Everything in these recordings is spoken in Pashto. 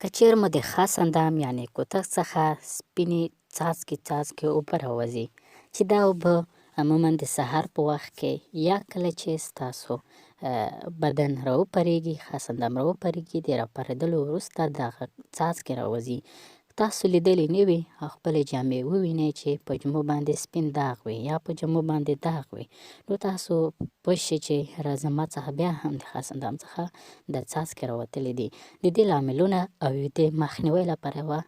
که چیرې مو د خاص اندام یعنې کوتک څخه سپینې څاڅکي اوبه راوځي، چې دا اوبه عموماً د سهار په وخت کې یا کله چې ستاسو بدن راوپرېږي، خاص اندام راوپرېږي، د راپرېدلو وروسته دغه څاڅکي راوځي. تاسو لیدلې نه وي او خپلې جامې ووینئ چې په جامو باندې سپین داغ وي یا په جامو باندې داغ وي، نو تاسو پوه شئ چې زما څخه بیا هم د خاص اندام څخه د څاڅکي راوتلي دي. د دې لاملونه او د مخنیوي لپاره یوه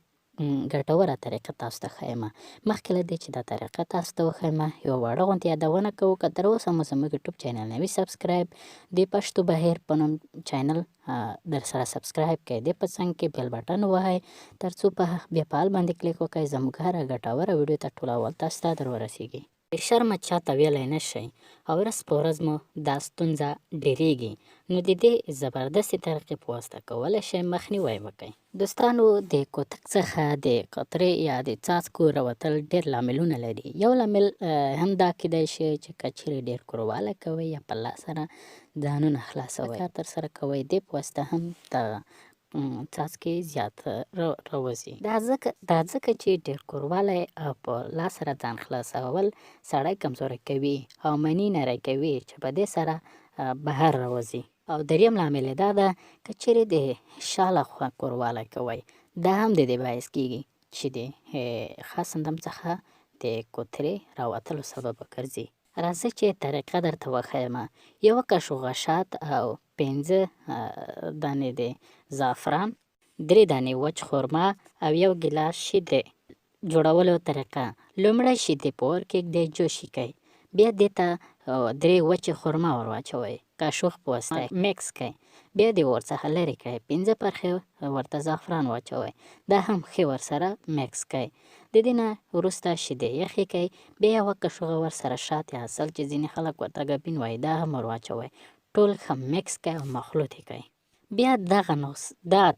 ګټوره طریقه تاسو ته ښیم. مخکې له دې چې دا طریقه تاسو ته وښیم، یوه وړه غوندې یادونه کوو که تر اوسه مو زموږ یوټیوب چینل نه وي سبسکرایب، د پښتو بهیر په نوم چینل در سره سبسکرایب کړئ، د په څنګ کې بیل بټن ووهئ تر څو بیا په حال باندې کلیک وکړئ، زموږ هره ګټوره ویډیو ته ټول اول تاسو ته در ورسیږي. بې شرمه چاته ویلی نه شئ او ورځ په ورځ مو دا ستونزه ډیریږي، نو د دې زبردستې طریقې په واسطه کولی شئ مخنیوی وکړئ. دوستانو، د کوتک څخه د قطرې یا د څاڅکو راوتل ډېر لاملونه لري. یو لامل هم دا کیدای شي چې که چیرې ډېر کوروالی کوئ یا په لاس سره ځانونه خلاصوئ، کار ترسره کوئ، دې په واسطه هم دغه څاڅکي زیات راوځي. دا ځکه چې ډېر کوروالی او په لاس سره ځان خلاصول سړی کمزوری کوي او مني نری کوي چې په دې سره بهر راوځي. او دریم لامل یې دا ده که چیرې د شا له خوا کوروالی کوئ، دا هم د دې باعث کیږي چې د خاص اندام څخه د کوترې راوتلو سبب وګرځي. راځئ چې طریقه درته وښیم. یوه کشو غشات او 5 دانې د زعفران، 3 دانې وچ خرما او 1 ګیلاس شیدې. جوړولو طریقه: لومړی شیدې په اور کېږدئ، جوش یې کړئ، بیا دې ته 3 وچې خرما ور واچوئ، کاشوغ په واسطه میکس کړئ، بیا دې ورڅخه لرې کړئ، 5 برخې ورته زعفران واچوئ، دا هم ښې ورسره میکس کړئ. د دې نه وروسته شیدې یخې کړئ، بیا یوه کاشوغه ورسره شات یا عسل چې ځینې خلک ورته ګبین وایي دا هم ور واچوئ، ټول ښه میکس کړئ او مخلوط یې کړئ. بیا دغه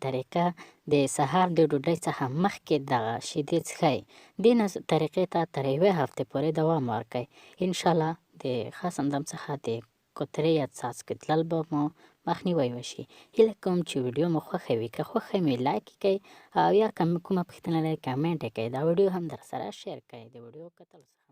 طریقه د سهار د ډوډۍ څخه مخکې دغه شیدې څښئ. دې طریقې ته تر 1 هفتې پورې دوام ورکړئ. انشاءالله د خاص اندام څخه د کوترې یا څاڅکي تلل به مو مخنیوی وشي. هیله کوم چې ویډیو مو خوښه وي، که خوښه مې لایک کړئ او یا کومه پوښتنه لرئ کمنټ یې کړئ، دا ویډیو هم در سره شیر کړئ. د ویډیو کتلو څخه